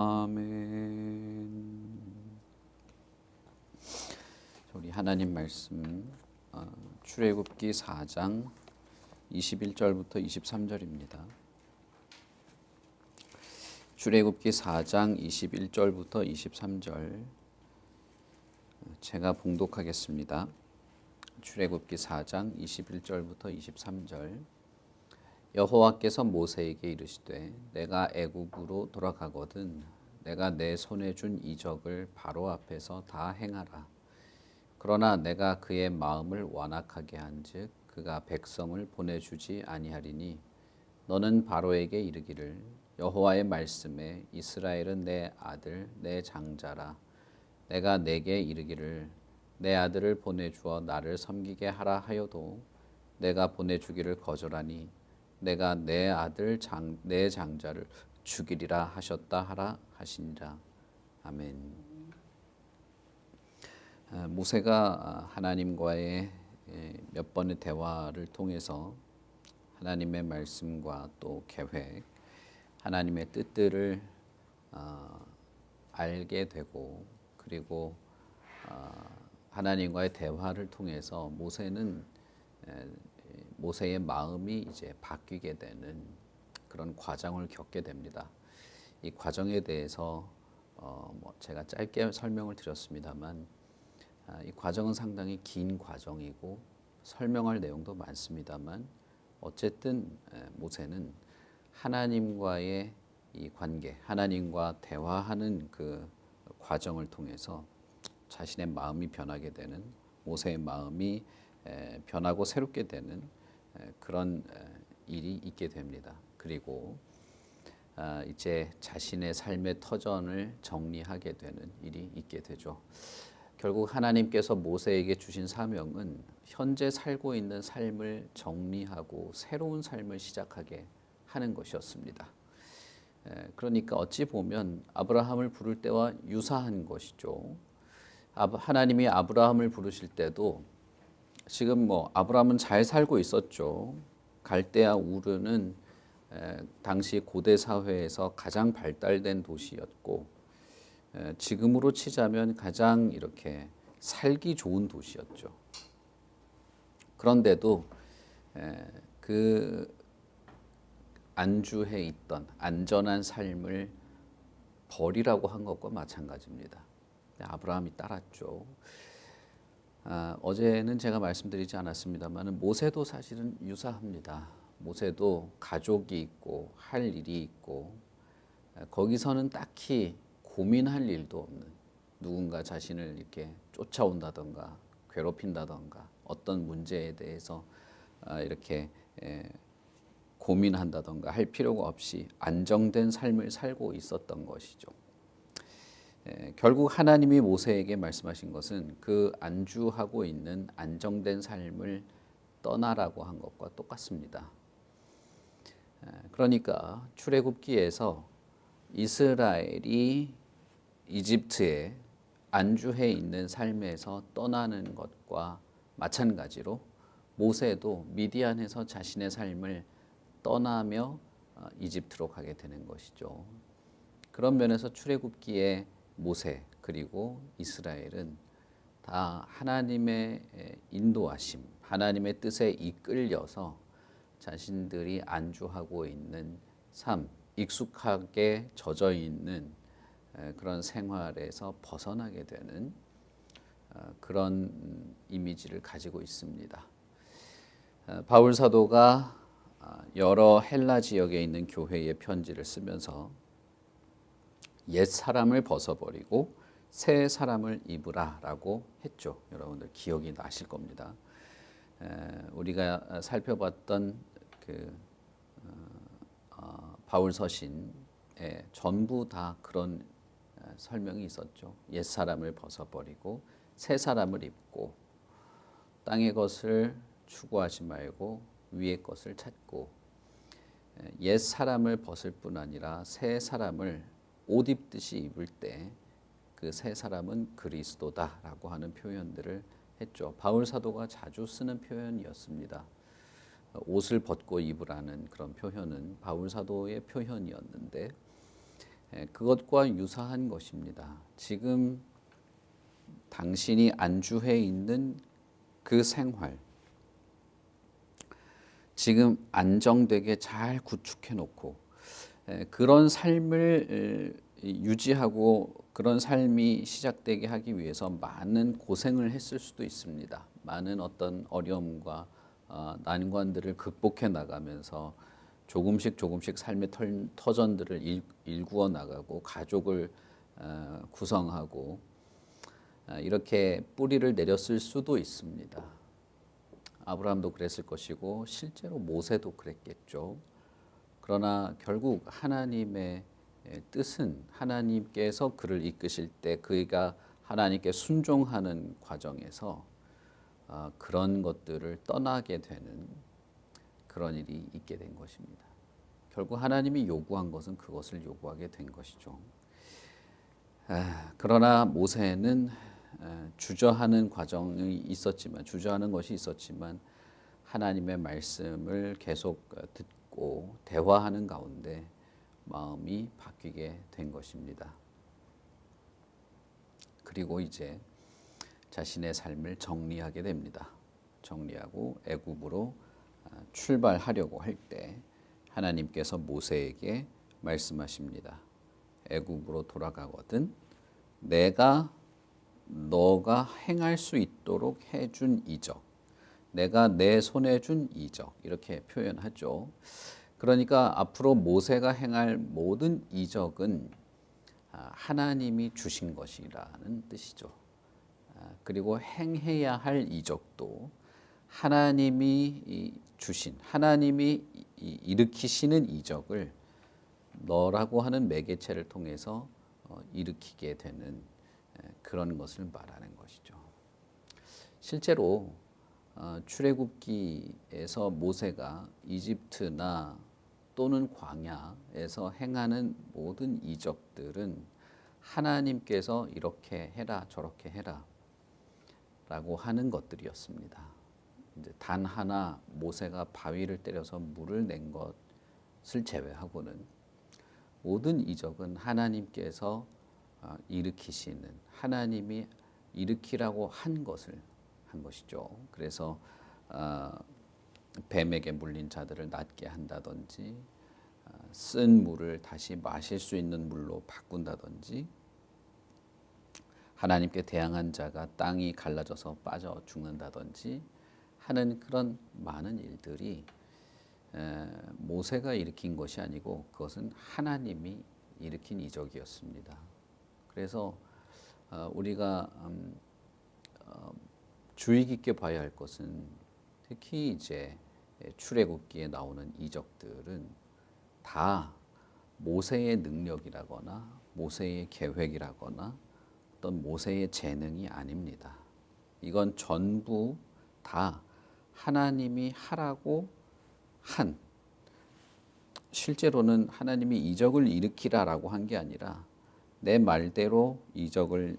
아멘. 우리 하나님 말씀 출애굽기 4장 21절부터 23절입니다. 출애굽기 4장 21절부터 23절 제가 봉독하겠습니다. 출애굽기 4장 21절부터 23절. 여호와께서 모세에게 이르시되 내가 애굽으로 돌아가거든 내가 내 손에 준 이적을 바로 앞에서 다 행하라. 그러나 내가 그의 마음을 완악하게 한즉 그가 백성을 보내주지 아니하리니 너는 바로에게 이르기를 여호와의 말씀에 이스라엘은 내 아들 내 장자라. 내가 내게 이르기를 내 아들을 보내주어 나를 섬기게 하라 하여도 내가 보내주기를 거절하니 내가 내 아들 내 장자를 죽이리라 하셨다 하라 하시니라. 아멘. 모세가 하나님과의 몇 번의 대화를 통해서 하나님의 말씀과 또 계획, 하나님의 뜻들을 알게 되고 그리고 하나님과의 대화를 통해서 모세의 마음이 이제 바뀌게 되는 그런 과정을 겪게 됩니다. 이 과정에 대해서 제가 짧게 설명을 드렸습니다만 이 과정은 상당히 긴 과정이고 설명할 내용도 많습니다만 어쨌든 모세는 하나님과의 이 관계, 하나님과 대화하는 그 과정을 통해서 자신의 마음이 변하게 되는, 모세의 마음이 변하고 새롭게 되는 그런 일이 있게 됩니다. 그리고 이제 자신의 삶의 터전을 정리하게 되는 일이 있게 되죠. 결국 하나님께서 모세에게 주신 사명은 현재 살고 있는 삶을 정리하고 새로운 삶을 시작하게 하는 것이었습니다. 그러니까 어찌 보면 아브라함을 부를 때와 유사한 것이죠. 하나님이 아브라함을 부르실 때도 지금 아브라함은 잘 살고 있었죠. 갈대아 우르는 당시 고대 사회에서 가장 발달된 도시였고 지금으로 치자면 가장 이렇게 살기 좋은 도시였죠. 그런데도 그 안주해 있던 안전한 삶을 버리라고 한 것과 마찬가지입니다. 아브라함이 따랐죠. 어제는 제가 말씀드리지 않았습니다만 모세도 사실은 유사합니다. 모세도 가족이 있고 할 일이 있고 거기서는 딱히 고민할 일도 없는, 누군가 자신을 이렇게 쫓아온다던가 괴롭힌다던가 어떤 문제에 대해서 이렇게 고민한다던가 할 필요가 없이 안정된 삶을 살고 있었던 것이죠. 결국 하나님이 모세에게 말씀하신 것은 그 안주하고 있는 안정된 삶을 떠나라고 한 것과 똑같습니다. 그러니까 출애굽기에서 이스라엘이 이집트에 안주해 있는 삶에서 떠나는 것과 마찬가지로 모세도 미디안에서 자신의 삶을 떠나며 이집트로 가게 되는 것이죠. 그런 면에서 출애굽기에 모세 그리고 이스라엘은 다 하나님의 인도하심, 하나님의 뜻에 이끌려서 자신들이 안주하고 있는 삶, 익숙하게 젖어 있는 그런 생활에서 벗어나게 되는 그런 이미지를 가지고 있습니다. 바울 사도가 여러 헬라 지역에 있는 교회에 편지를 쓰면서 옛 사람을 벗어버리고 새 사람을 입으라라고 했죠. 여러분들 기억이 나실 겁니다. 우리가 살펴봤던 그 바울 서신에 전부 다 그런 설명이 있었죠. 옛 사람을 벗어버리고 새 사람을 입고 땅의 것을 추구하지 말고 위의 것을 찾고 옛 사람을 벗을 뿐 아니라 새 사람을 옷 입듯이 입을 때 그 새 사람은 그리스도다라고 하는 표현들을 했죠. 바울 사도가 자주 쓰는 표현이었습니다. 옷을 벗고 입으라는 그런 표현은 바울 사도의 표현이었는데 그것과 유사한 것입니다. 지금 당신이 안주해 있는 그 생활, 지금 안정되게 잘 구축해 놓고 그런 삶을 유지하고 그런 삶이 시작되게 하기 위해서 많은 고생을 했을 수도 있습니다. 많은 어떤 어려움과 난관들을 극복해 나가면서 조금씩 삶의 터전들을 일구어 나가고 가족을 구성하고 이렇게 뿌리를 내렸을 수도 있습니다. 아브라함도 그랬을 것이고 실제로 모세도 그랬겠죠. 그러나 결국 하나님의 뜻은 하나님께서 그를 이끄실 때 그가 하나님께 순종하는 과정에서 그런 것들을 떠나게 되는 그런 일이 있게 된 것입니다. 결국 하나님이 요구한 것은 그것을 요구하게 된 것이죠. 그러나 모세는 주저하는 과정이 있었지만, 주저하는 것이 있었지만 하나님의 말씀을 계속 듣고 대화하는 가운데 마음이 바뀌게 된 것입니다. 그리고 이제 자신의 삶을 정리하게 됩니다. 정리하고 애굽으로 출발하려고 할 때 하나님께서 모세에게 말씀하십니다. 애굽으로 돌아가거든 너가 행할 수 있도록 해준 이적, 내가 내 손에 준 이적, 이렇게 표현하죠. 그러니까 앞으로 모세가 행할 모든 이적은 하나님이 주신 것이라는 뜻이죠. 그리고 행해야 할 이적도 하나님이 주신, 하나님이 일으키시는 이적을 너라고 하는 매개체를 통해서 일으키게 되는 그런 것을 말하는 것이죠. 실제로 출애굽기에서 모세가 이집트나 또는 광야에서 행하는 모든 이적들은 하나님께서 이렇게 해라 저렇게 해라 라고 하는 것들이었습니다. 이제 단 하나 모세가 바위를 때려서 물을 낸 것을 제외하고는 모든 이적은 하나님께서 일으키시는, 하나님이 일으키라고 한 것을 한 것이죠. 그래서 뱀에게 물린 자들을 낫게 한다든지 쓴 물을 다시 마실 수 있는 물로 바꾼다든지 하나님께 대항한 자가 땅이 갈라져서 빠져 죽는다든지 하는 그런 많은 일들이 모세가 일으킨 것이 아니고 그것은 하나님이 일으킨 이적이었습니다. 그래서 우리가 주의 깊게 봐야 할 것은 특히 이제 출애굽기에 나오는 이적들은 다 모세의 능력이라거나 모세의 계획이라거나 어떤 모세의 재능이 아닙니다. 이건 전부 다 하나님이 하라고 한, 실제로는 하나님이 이적을 일으키라라고 한 게 아니라 내 말대로 이적을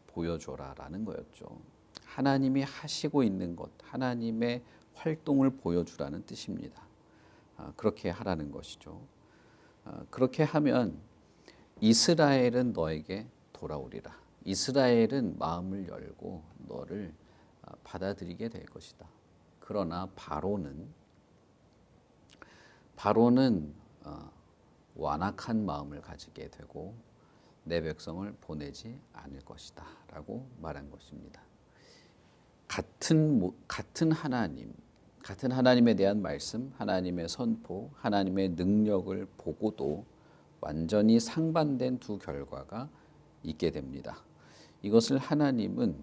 보여줘라라는 거였죠. 하나님이 하시고 있는 것, 하나님의 활동을 보여주라는 뜻입니다. 그렇게 하라는 것이죠. 그렇게 하면 이스라엘은 너에게 돌아오리라. 이스라엘은 마음을 열고 너를 받아들이게 될 것이다. 그러나 바로는 완악한 마음을 가지게 되고 내 백성을 보내지 않을 것이다 라고 말한 것입니다. 같은 하나님에 대한 말씀, 하나님의 선포, 하나님의 능력을 보고도 완전히 상반된 두 결과가 있게 됩니다. 이것을 하나님은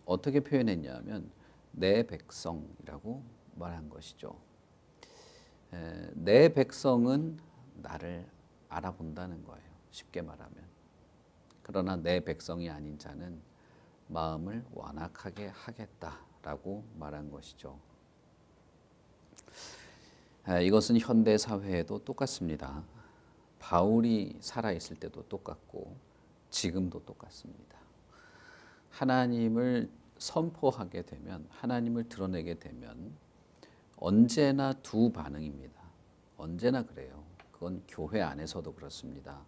어떻게 표현했냐면 내 백성이라고 말한 것이죠. 내 백성은 나를 알아본다는 거예요. 쉽게 말하면. 그러나 내 백성이 아닌 자는 마음을 완악하게 하겠다라고 말한 것이죠. 이것은 현대 사회에도 똑같습니다. 바울이 살아있을 때도 똑같고 지금도 똑같습니다. 하나님을 선포하게 되면, 하나님을 드러내게 되면 언제나 두 반응입니다. 언제나 그래요. 그건 교회 안에서도 그렇습니다.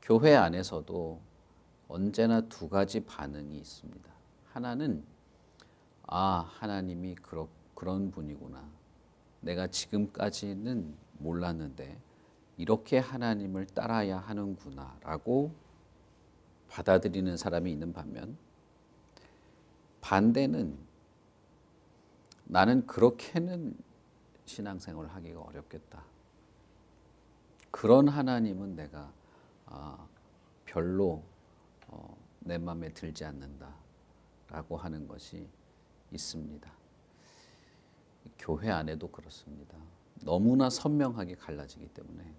교회 안에서도 언제나 두 가지 반응이 있습니다. 하나는 하나님이 그런 분이구나. 내가 지금까지는 몰랐는데 이렇게 하나님을 따라야 하는구나 라고 받아들이는 사람이 있는 반면, 반대는 나는 그렇게는 신앙생활을 하기가 어렵겠다. 그런 하나님은 내가 별로 내 마음에 들지 않는다 라고 하는 것이 있습니다. 교회 안에도 그렇습니다. 너무나 선명하게 갈라지기 때문에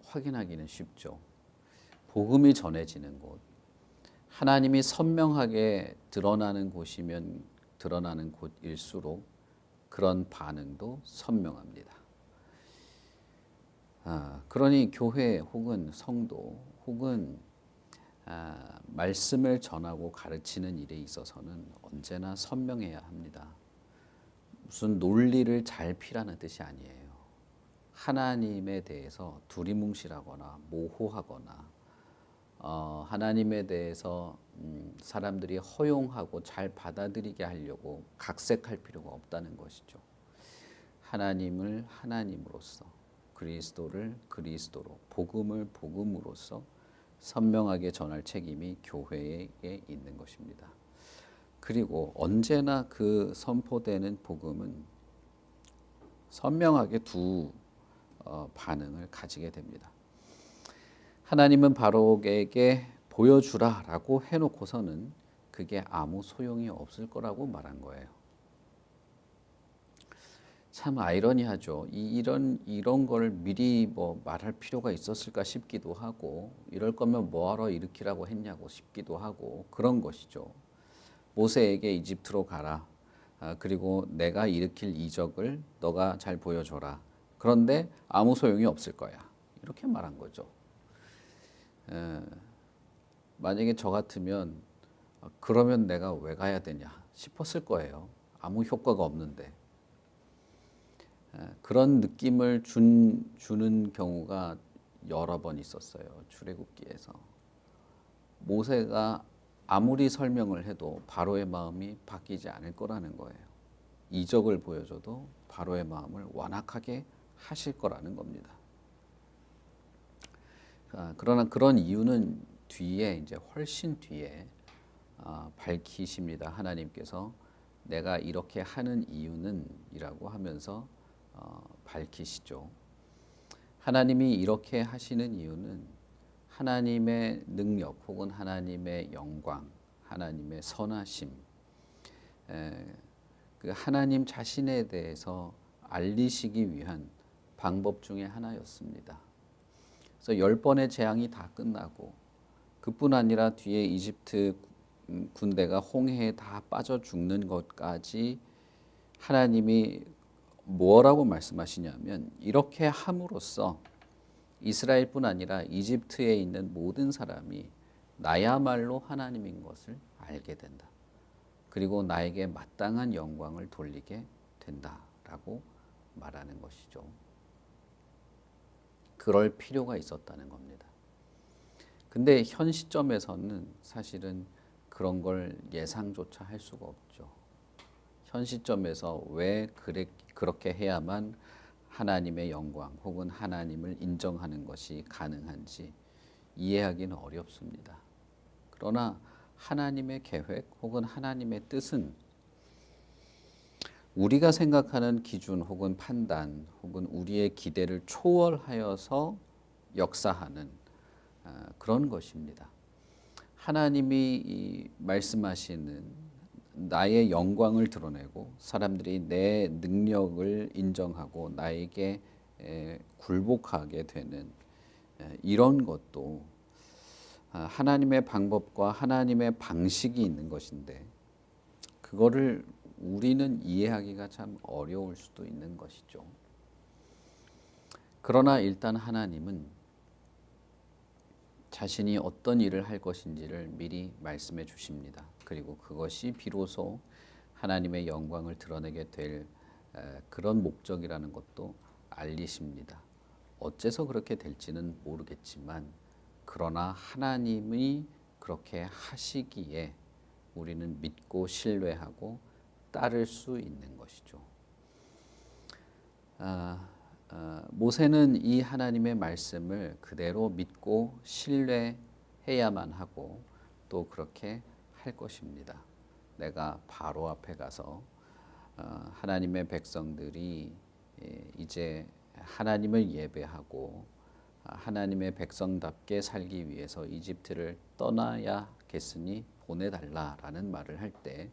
확인하기는 쉽죠. 복음이 전해지는 곳, 하나님이 선명하게 드러나는 곳이면 드러나는 곳일수록 그런 반응도 선명합니다. 그러니 교회 혹은 성도 혹은 말씀을 전하고 가르치는 일에 있어서는 언제나 선명해야 합니다. 무슨 논리를 잘 피라는 뜻이 아니에요. 하나님에 대해서 두리뭉실하거나 모호하거나 하나님에 대해서 사람들이 허용하고 잘 받아들이게 하려고 각색할 필요가 없다는 것이죠. 하나님을 하나님으로서, 그리스도를 그리스도로, 복음을 복음으로서 선명하게 전할 책임이 교회에 있는 것입니다. 그리고 언제나 그 선포되는 복음은 선명하게 두 반응을 가지게 됩니다. 하나님은 바로에게 보여주라라고 해놓고서는 그게 아무 소용이 없을 거라고 말한 거예요. 참 아이러니하죠. 이런 걸 미리 말할 필요가 있었을까 싶기도 하고, 이럴 거면 뭐하러 일으키라고 했냐고 싶기도 하고, 그런 것이죠. 모세에게 이집트로 가라. 그리고 내가 일으킬 이적을 너가 잘 보여줘라. 그런데 아무 소용이 없을 거야. 이렇게 말한 거죠. 만약에 저 같으면 그러면 내가 왜 가야 되냐 싶었을 거예요. 아무 효과가 없는데. 그런 느낌을 주는 경우가 여러 번 있었어요. 출애굽기에서. 모세가 아무리 설명을 해도 바로의 마음이 바뀌지 않을 거라는 거예요. 이적을 보여줘도 바로의 마음을 완악하게 하실 거라는 겁니다. 그러나 그런 이유는 이제 훨씬 뒤에 밝히십니다. 하나님께서 내가 이렇게 하는 이유는 이라고 하면서 밝히시죠. 하나님이 이렇게 하시는 이유는 하나님의 능력 혹은 하나님의 영광, 하나님의 선하심, 그 하나님 자신에 대해서 알리시기 위한 방법 중에 하나였습니다. 그래서 10번의 재앙이 다 끝나고, 그뿐 아니라 뒤에 이집트 군대가 홍해에 다 빠져 죽는 것까지 하나님이 뭐라고 말씀하시냐면, 이렇게 함으로써 이스라엘뿐 아니라 이집트에 있는 모든 사람이 나야말로 하나님인 것을 알게 된다. 그리고 나에게 마땅한 영광을 돌리게 된다라고 말하는 것이죠. 그럴 필요가 있었다는 겁니다. 근데 현 시점에서는 사실은 그런 걸 예상조차 할 수가 없죠. 현 시점에서 왜 그렇게 해야만 하나님의 영광 혹은 하나님을 인정하는 것이 가능한지 이해하기는 어렵습니다. 그러나 하나님의 계획 혹은 하나님의 뜻은 우리가 생각하는 기준 혹은 판단 혹은 우리의 기대를 초월하여서 역사하는 그런 것입니다. 하나님이 말씀하시는 나의 영광을 드러내고 사람들이 내 능력을 인정하고 나에게 굴복하게 되는 이런 것도 하나님의 방법과 하나님의 방식이 있는 것인데, 그거를 우리는 이해하기가 참 어려울 수도 있는 것이죠. 그러나 일단 하나님은 자신이 어떤 일을 할 것인지를 미리 말씀해 주십니다. 그리고 그것이 비로소 하나님의 영광을 드러내게 될 그런 목적이라는 것도 알리십니다. 어째서 그렇게 될지는 모르겠지만 그러나 하나님이 그렇게 하시기에 우리는 믿고 신뢰하고 따를 수 있는 것이죠. 모세는 이 하나님의 말씀을 그대로 믿고 신뢰해야만 하고 또 그렇게 할 것입니다. 내가 바로 앞에 가서 하나님의 백성들이 이제 하나님을 예배하고 하나님의 백성답게 살기 위해서 이집트를 떠나야겠으니 보내달라라는 말을 할 때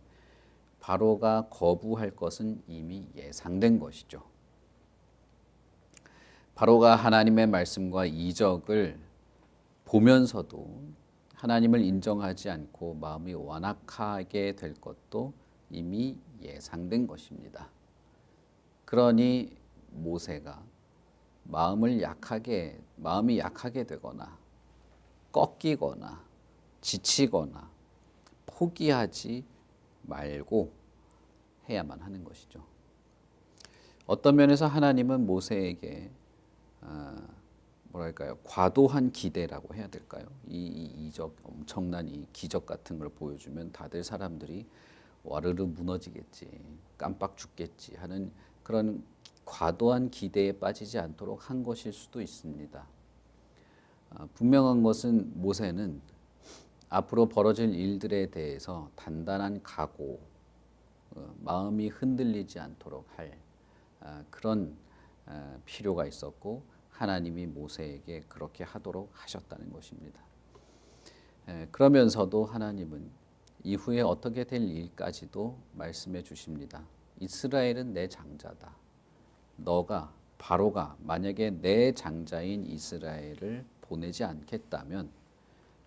바로가 거부할 것은 이미 예상된 것이죠. 바로가 하나님의 말씀과 이적을 보면서도 하나님을 인정하지 않고 마음이 완악하게 될 것도 이미 예상된 것입니다. 그러니 모세가 마음이 약하게 되거나 꺾이거나 지치거나 포기하지 말고 해야만 하는 것이죠. 어떤 면에서 하나님은 모세에게 과도한 기대라고 해야 될까요? 이 이적, 엄청난 이 기적 같은 걸 보여주면 다들 사람들이 와르르 무너지겠지, 깜빡 죽겠지 하는 그런 과도한 기대에 빠지지 않도록 한 것일 수도 있습니다. 분명한 것은 모세는 앞으로 벌어질 일들에 대해서 단단한 각오, 마음이 흔들리지 않도록 할 그런 필요가 있었고 하나님이 모세에게 그렇게 하도록 하셨다는 것입니다. 그러면서도 하나님은 이후에 어떻게 될 일까지도 말씀해 주십니다. 이스라엘은 내 장자다. 바로가 만약에 내 장자인 이스라엘을 보내지 않겠다면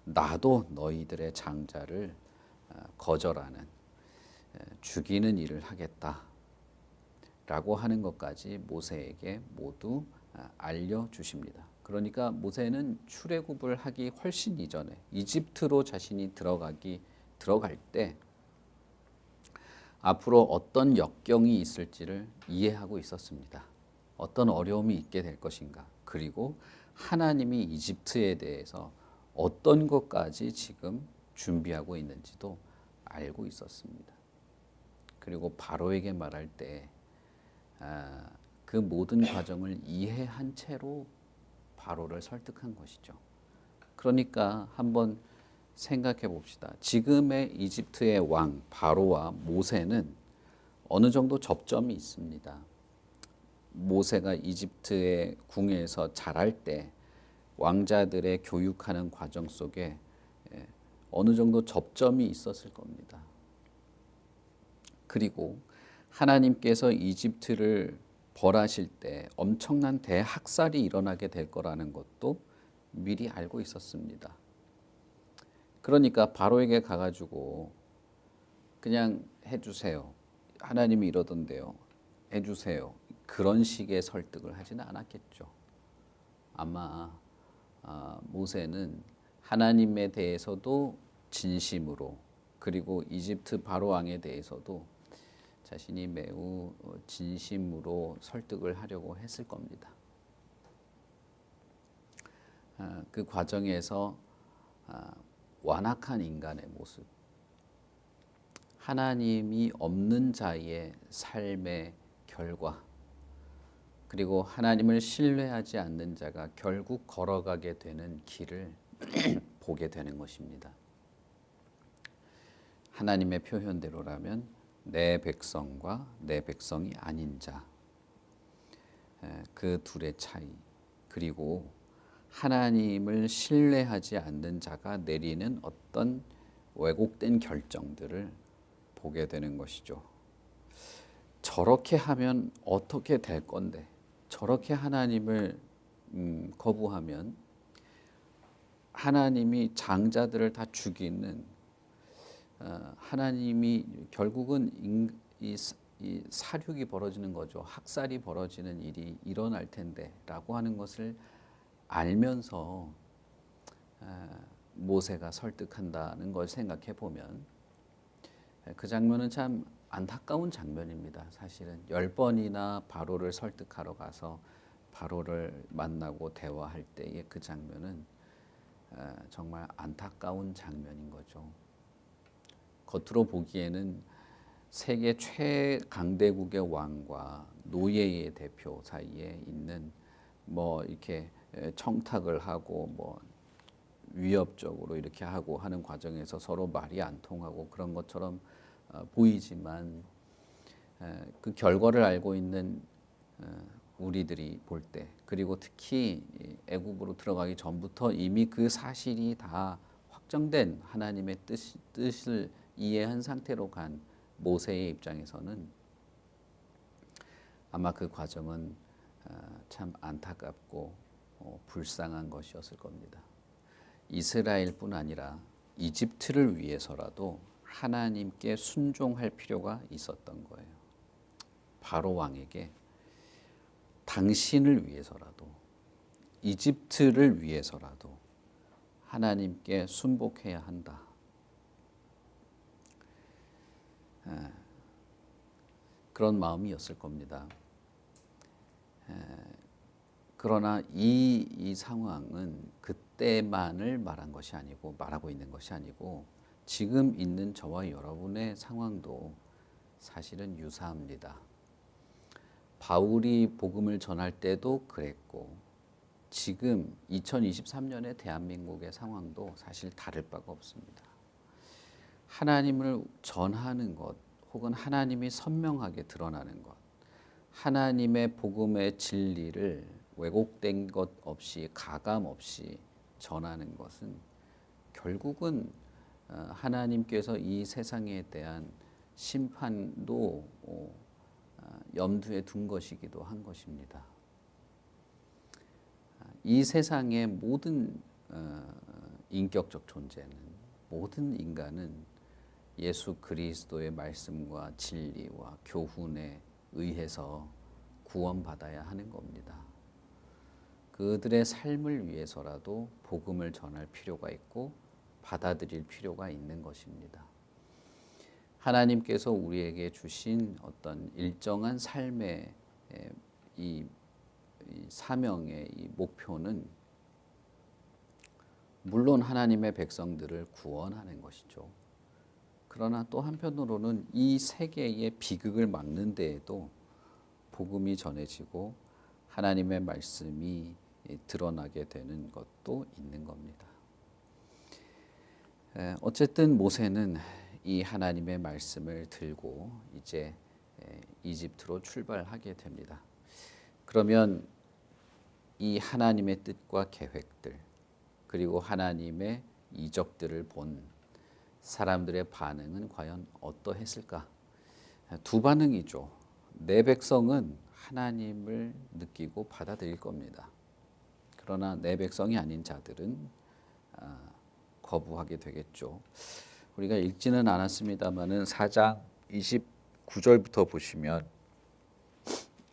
나도 너희들의 장자를 거절하는 죽이는 일을 하겠다 라고 하는 것까지 모세에게 모두 알려주십니다. 그러니까 모세는 출애굽을 하기 훨씬 이전에 이집트로 자신이 들어갈 때 앞으로 어떤 역경이 있을지를 이해하고 있었습니다. 어떤 어려움이 있게 될 것인가. 그리고 하나님이 이집트에 대해서 어떤 것까지 지금 준비하고 있는지도 알고 있었습니다. 그리고 바로에게 말할 때 그 모든 과정을 이해한 채로 바로를 설득한 것이죠. 그러니까 한번 생각해 봅시다. 지금의 이집트의 왕 바로와 모세는 어느 정도 접점이 있습니다. 모세가 이집트의 궁에서 자랄 때 왕자들의 교육하는 과정 속에 어느 정도 접점이 있었을 겁니다. 그리고 하나님께서 이집트를 벌하실 때 엄청난 대학살이 일어나게 될 거라는 것도 미리 알고 있었습니다. 그러니까 바로에게 가가지고 그냥 해주세요. 하나님이 이러던데요. 해주세요. 그런 식의 설득을 하지는 않았겠죠. 아마 모세는 하나님에 대해서도 진심으로 그리고 이집트 바로 왕에 대해서도 자신이 매우 진심으로 설득을 하려고 했을 겁니다. 그 과정에서 완악한 인간의 모습, 하나님이 없는 자의 삶의 결과, 그리고 하나님을 신뢰하지 않는 자가 결국 걸어가게 되는 길을 보게 되는 것입니다. 하나님의 표현대로라면 내 백성과 내 백성이 아닌 자, 그 둘의 차이, 그리고 하나님을 신뢰하지 않는 자가 내리는 어떤 왜곡된 결정들을 보게 되는 것이죠. 저렇게 하면 어떻게 될 건데, 저렇게 하나님을 거부하면 하나님이 장자들을 다 죽이는 하나님이 결국은 이 사륙이 벌어지는 거죠. 학살이 벌어지는 일이 일어날 텐데 라고 하는 것을 알면서 모세가 설득한다는 걸 생각해 보면 그 장면은 참 안타까운 장면입니다. 사실은 10번이나 바로를 설득하러 가서 바로를 만나고 대화할 때의 그 장면은 정말 안타까운 장면인 거죠. 겉으로 보기에는 세계 최강대국의 왕과 노예의 대표 사이에 있는 뭐 이렇게 청탁을 하고 뭐 위협적으로 이렇게 하고 하는 과정에서 서로 말이 안 통하고 그런 것처럼 보이지만 그 결과를 알고 있는 우리들이 볼 때, 그리고 특히 애굽으로 들어가기 전부터 이미 그 사실이 다 확정된 하나님의 뜻을 이해한 상태로 간 모세의 입장에서는 아마 그 과정은 참 안타깝고 불쌍한 것이었을 겁니다. 이스라엘뿐 아니라 이집트를 위해서라도 하나님께 순종할 필요가 있었던 거예요. 바로 왕에게 당신을 위해서라도, 이집트를 위해서라도 하나님께 순복해야 한다. 그런 마음이었을 겁니다. 그러나 이 상황은 그때만을 말한 것이 아니고, 말하고 있는 것이 아니고, 지금 있는 저와 여러분의 상황도 사실은 유사합니다. 바울이 복음을 전할 때도 그랬고, 지금 2023년의 대한민국의 상황도 사실 다를 바가 없습니다. 하나님을 전하는 것, 혹은 하나님이 선명하게 드러나는 것, 하나님의 복음의 진리를 왜곡된 것 없이, 가감 없이 전하는 것은 결국은 하나님께서 이 세상에 대한 심판도 염두에 둔 것이기도 한 것입니다. 이 세상의 모든 인격적 존재는, 모든 인간은 예수 그리스도의 말씀과 진리와 교훈에 의해서 구원받아야 하는 겁니다. 그들의 삶을 위해서라도 복음을 전할 필요가 있고 받아들일 필요가 있는 것입니다. 하나님께서 우리에게 주신 어떤 일정한 삶의 이 사명의 이 목표는 물론 하나님의 백성들을 구원하는 것이죠. 그러나 또 한편으로는 이 세계의 비극을 막는 데에도 복음이 전해지고 하나님의 말씀이 드러나게 되는 것도 있는 겁니다. 어쨌든 모세는 이 하나님의 말씀을 들고 이제 이집트로 출발하게 됩니다. 그러면 이 하나님의 뜻과 계획들, 그리고 하나님의 이적들을 본 사람들의 반응은 과연 어떠했을까? 두 반응이죠. 내 백성은 하나님을 느끼고 받아들일 겁니다. 그러나 내 백성이 아닌 자들은 거부하게 되겠죠. 우리가 읽지는 않았습니다마는 4장 29절부터 보시면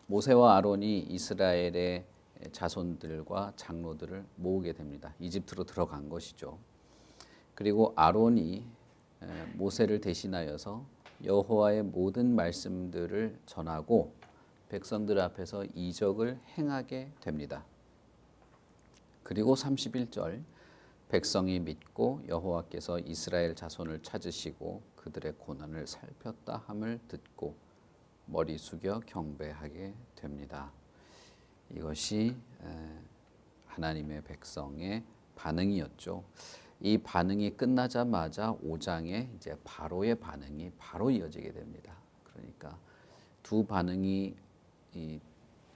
모세와 아론이 이스라엘의 자손들과 장로들을 모으게 됩니다. 이집트로 들어간 것이죠. 그리고 아론이 모세를 대신하여서 여호와의 모든 말씀들을 전하고 백성들 앞에서 이적을 행하게 됩니다. 그리고 31절, 백성이 믿고 여호와께서 이스라엘 자손을 찾으시고 그들의 고난을 살폈다 함을 듣고 머리 숙여 경배하게 됩니다. 이것이 하나님의 백성의 반응이었죠. 이 반응이 끝나자마자 5장에 이제 바로의 반응이 바로 이어지게 됩니다. 그러니까 두 반응이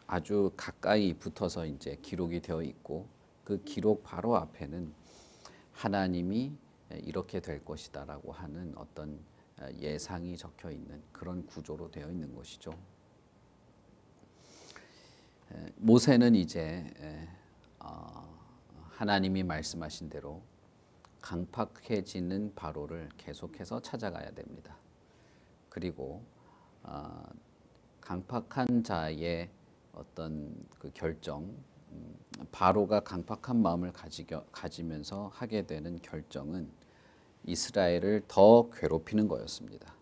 아주 가까이 붙어서 이제 기록이 되어 있고, 그 기록 바로 앞에는 하나님이 이렇게 될 것이다라고 하는 어떤 예상이 적혀 있는 그런 구조로 되어 있는 것이죠. 모세는 이제 하나님이 말씀하신 대로 강팍해지는 바로를 계속해서 찾아가야 됩니다. 그리고 강팍한 자의 어떤 그 결정, 바로가 강팍한 마음을 가지면서 하게 되는 결정은 이스라엘을 더 괴롭히는 거였습니다.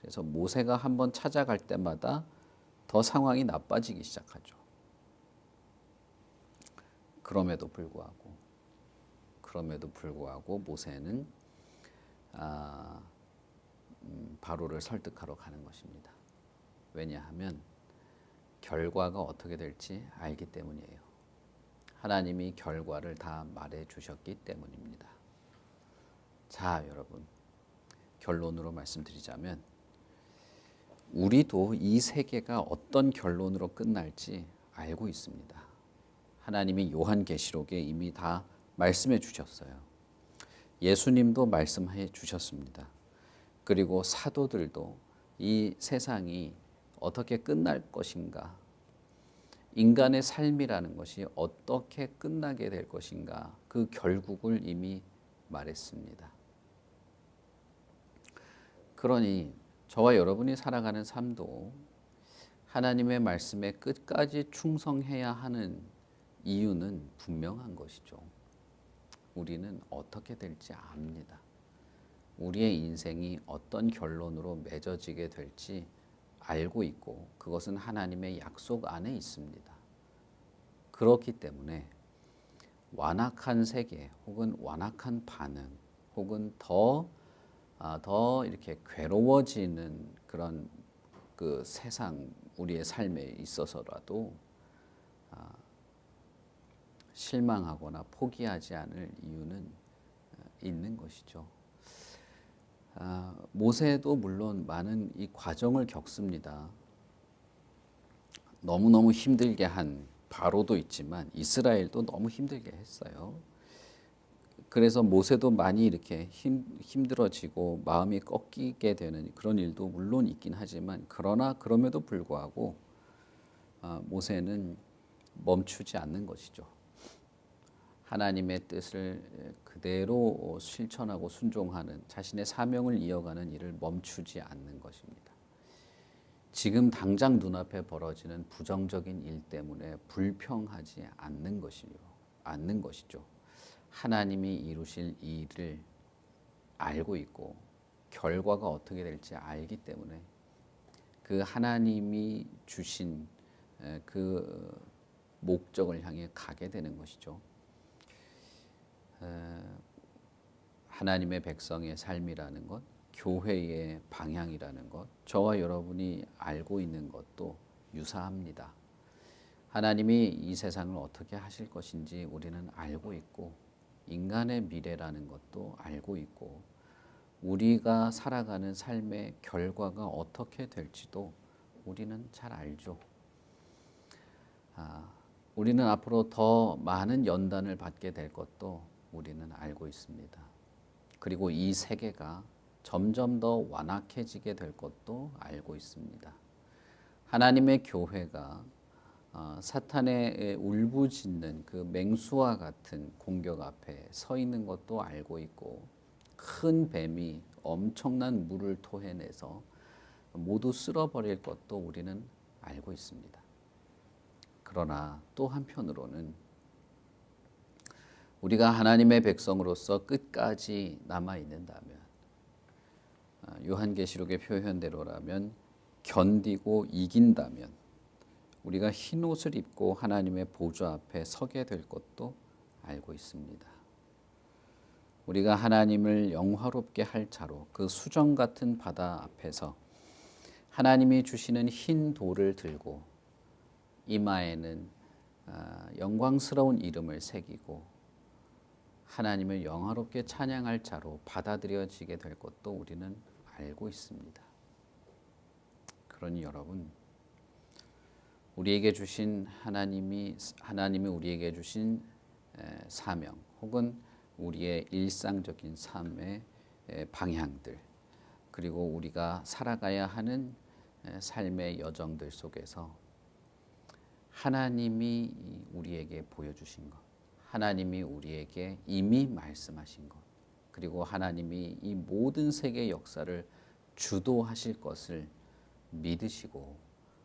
그래서 모세가 한번 찾아갈 때마다 더 상황이 나빠지기 시작하죠. 그럼에도 불구하고 모세는 바로를 설득하러 가는 것입니다. 왜냐하면 결과가 어떻게 될지 알기 때문이에요. 하나님이 결과를 다 말해 주셨기 때문입니다. 자, 여러분, 결론으로 말씀드리자면 우리도 이 세계가 어떤 결론으로 끝날지 알고 있습니다. 하나님이 요한계시록에 이미 다 말씀해 주셨어요. 예수님도 말씀해 주셨습니다. 그리고 사도들도 이 세상이 어떻게 끝날 것인가, 인간의 삶이라는 것이 어떻게 끝나게 될 것인가, 그 결국을 이미 말했습니다. 그러니 저와 여러분이 살아가는 삶도 하나님의 말씀에 끝까지 충성해야 하는 이유는 분명한 것이죠. 우리는 어떻게 될지 압니다. 우리의 인생이 어떤 결론으로 맺어지게 될지 알고 있고 그것은 하나님의 약속 안에 있습니다. 그렇기 때문에 완악한 세계 혹은 완악한 반응 혹은 더 이렇게 괴로워지는 그런 그 세상 우리의 삶에 있어서라도 실망하거나 포기하지 않을 이유는 있는 것이죠. 모세도 물론 많은 이 과정을 겪습니다. 너무너무 힘들게 한 바로도 있지만 이스라엘도 너무 힘들게 했어요. 그래서 모세도 많이 이렇게 힘들어지고 마음이 꺾이게 되는 그런 일도 물론 있긴 하지만 그러나 그럼에도 불구하고 모세는 멈추지 않는 것이죠. 하나님의 뜻을 그대로 실천하고 순종하는 자신의 사명을 이어가는 일을 멈추지 않는 것입니다. 지금 당장 눈앞에 벌어지는 부정적인 일 때문에 불평하지 않는 것이죠. 하나님이 이루실 일을 알고 있고 결과가 어떻게 될지 알기 때문에 그 하나님이 주신 그 목적을 향해 가게 되는 것이죠. 하나님의 백성의 삶이라는 것, 교회의 방향이라는 것, 저와 여러분이 알고 있는 것도 유사합니다. 하나님이 이 세상을 어떻게 하실 것인지 우리는 알고 있고 인간의 미래라는 것도 알고 있고 우리가 살아가는 삶의 결과가 어떻게 될지도 우리는 잘 알죠. 우리는 앞으로 더 많은 연단을 받게 될 것도 우리는 알고 있습니다. 그리고 이 세계가 점점 더 완악해지게 될 것도 알고 있습니다. 하나님의 교회가 사탄의 울부짖는 그 맹수와 같은 공격 앞에 서 있는 것도 알고 있고 큰 뱀이 엄청난 물을 토해내서 모두 쓸어버릴 것도 우리는 알고 있습니다. 그러나 또 한편으로는 우리가 하나님의 백성으로서 끝까지 남아있는다면 요한계시록의 표현대로라면 견디고 이긴다면 우리가 흰 옷을 입고 하나님의 보좌 앞에 서게 될 것도 알고 있습니다. 우리가 하나님을 영화롭게 할 자로 그 수정 같은 바다 앞에서 하나님이 주시는 흰 돌을 들고 이마에는 영광스러운 이름을 새기고 하나님을 영화롭게 찬양할 자로 받아들여지게 될 것도 우리는 알고 있습니다. 그러니 여러분, 우리에게 주신 하나님이 우리에게 주신 사명 혹은 우리의 일상적인 삶의 방향들 그리고 우리가 살아가야 하는 삶의 여정들 속에서 하나님이 우리에게 보여주신 것, 하나님이 우리에게 이미 말씀하신 것, 그리고 하나님이 이 모든 세계 역사를 주도하실 것을 믿으시고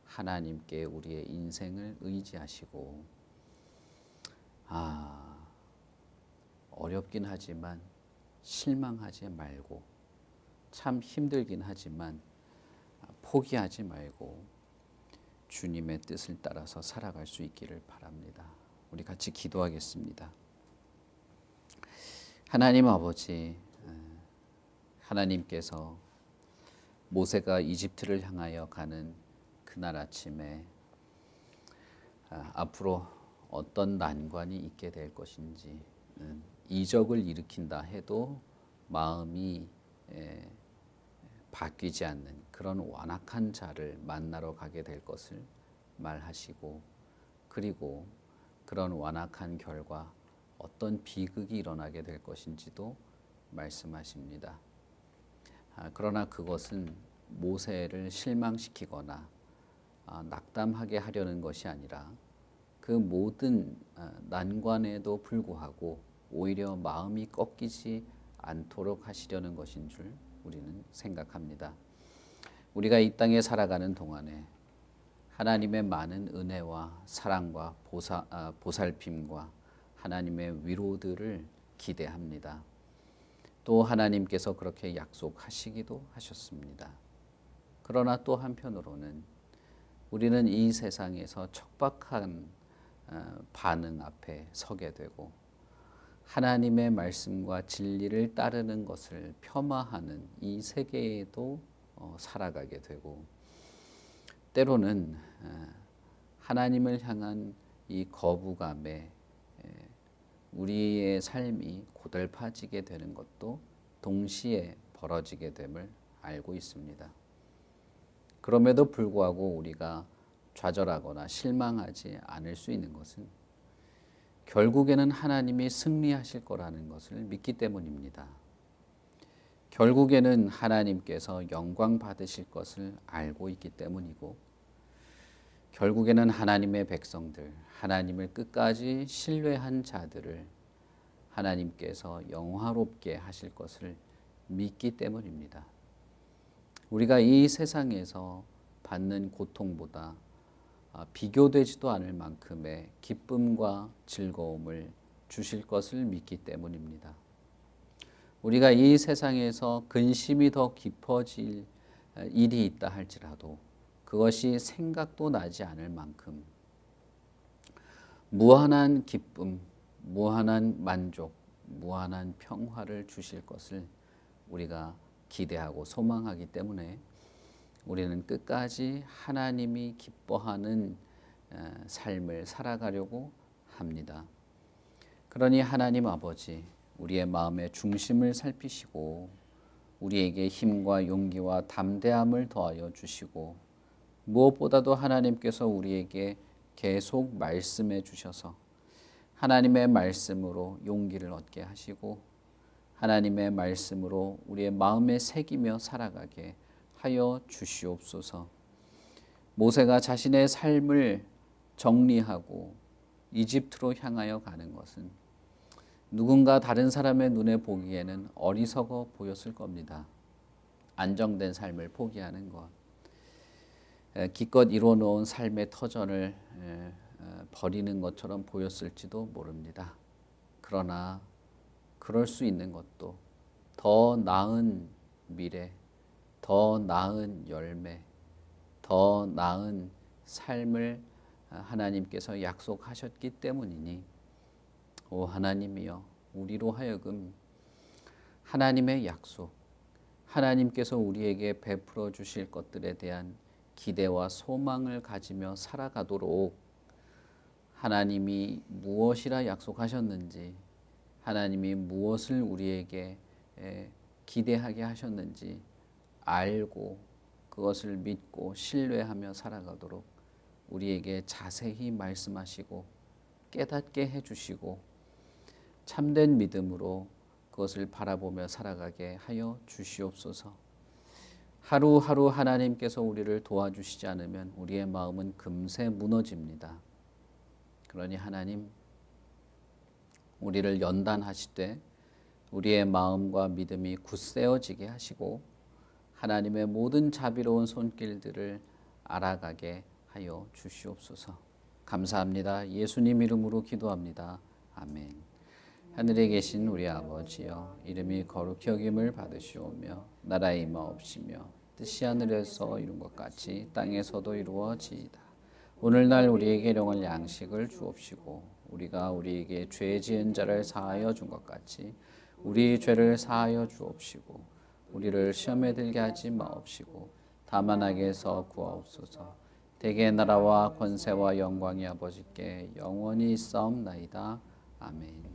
하나님께 우리의 인생을 의지하시고 어렵긴 하지만 실망하지 말고 참 힘들긴 하지만 포기하지 말고 주님의 뜻을 따라서 살아갈 수 있기를 바랍니다. 우리 같이 기도하겠습니다. 하나님 아버지, 하나님께서 모세가 이집트를 향하여 가는 그날 아침에 앞으로 어떤 난관이 있게 될 것인지, 이적을 일으킨다 해도 마음이 바뀌지 않는 그런 완악한 자를 만나러 가게 될 것을 말하시고, 그리고 그런 완악한 결과 어떤 비극이 일어나게 될 것인지도 말씀하십니다. 그러나 그것은 모세를 실망시키거나 낙담하게 하려는 것이 아니라 그 모든 난관에도 불구하고 오히려 마음이 꺾이지 않도록 하시려는 것인 줄 우리는 생각합니다. 우리가 이 땅에 살아가는 동안에 하나님의 많은 은혜와 사랑과 보살핌과 하나님의 위로들을 기대합니다. 또 하나님께서 그렇게 약속하시기도 하셨습니다. 그러나 또 한편으로는 우리는 이 세상에서 척박한 반응 앞에 서게 되고 하나님의 말씀과 진리를 따르는 것을 폄하하는 이 세계에도 살아가게 되고, 때로는 하나님을 향한 이 거부감에 우리의 삶이 고달파지게 되는 것도 동시에 벌어지게 됨을 알고 있습니다. 그럼에도 불구하고 우리가 좌절하거나 실망하지 않을 수 있는 것은 결국에는 하나님이 승리하실 거라는 것을 믿기 때문입니다. 결국에는 하나님께서 영광 받으실 것을 알고 있기 때문이고, 결국에는 하나님의 백성들, 하나님을 끝까지 신뢰한 자들을 하나님께서 영화롭게 하실 것을 믿기 때문입니다. 우리가 이 세상에서 받는 고통보다 비교되지도 않을 만큼의 기쁨과 즐거움을 주실 것을 믿기 때문입니다. 우리가 이 세상에서 근심이 더 깊어질 일이 있다 할지라도 그것이 생각도 나지 않을 만큼 무한한 기쁨, 무한한 만족, 무한한 평화를 주실 것을 우리가 기대하고 소망하기 때문에 우리는 끝까지 하나님이 기뻐하는 삶을 살아가려고 합니다. 그러니 하나님 아버지, 우리의 마음의 중심을 살피시고 우리에게 힘과 용기와 담대함을 더하여 주시고, 무엇보다도 하나님께서 우리에게 계속 말씀해 주셔서 하나님의 말씀으로 용기를 얻게 하시고 하나님의 말씀으로 우리의 마음에 새기며 살아가게 하여 주시옵소서. 모세가 자신의 삶을 정리하고 이집트로 향하여 가는 것은 누군가 다른 사람의 눈에 보기에는 어리석어 보였을 겁니다. 안정된 삶을 포기하는 것, 기껏 이뤄놓은 삶의 터전을 버리는 것처럼 보였을지도 모릅니다. 그러나 그럴 수 있는 것도 더 나은 미래, 더 나은 열매, 더 나은 삶을 하나님께서 약속하셨기 때문이니, 오 하나님이여, 우리로 하여금 하나님의 약속, 하나님께서 우리에게 베풀어 주실 것들에 대한 기대와 소망을 가지며 살아가도록 하나님이 무엇이라 약속하셨는지, 하나님이 무엇을 우리에게 기대하게 하셨는지 알고 그것을 믿고 신뢰하며 살아가도록 우리에게 자세히 말씀하시고 깨닫게 해주시고 참된 믿음으로 그것을 바라보며 살아가게 하여 주시옵소서. 하루하루 하나님께서 우리를 도와주시지 않으면 우리의 마음은 금세 무너집니다. 그러니 하나님, 우리를 연단하시되 우리의 마음과 믿음이 굳세어지게 하시고 하나님의 모든 자비로운 손길들을 알아가게 하여 주시옵소서. 감사합니다. 예수님 이름으로 기도합니다. 아멘. 하늘에 계신 우리 아버지여, 이름이 거룩히 여김을 받으시오며 나라의 임하옵시며 뜻이 하늘에서 이룬 것 같이 땅에서도 이루어지이다. 오늘날 우리에게 일용할 양식을 주옵시고 우리가 우리에게 죄 지은 자를 사하여 준 것 같이 우리 죄를 사하여 주옵시고 우리를 시험에 들게 하지 마옵시고 다만 악에서 구하옵소서. 대개 나라와 권세와 영광이 아버지께 영원히 있사옵나이다. 아멘.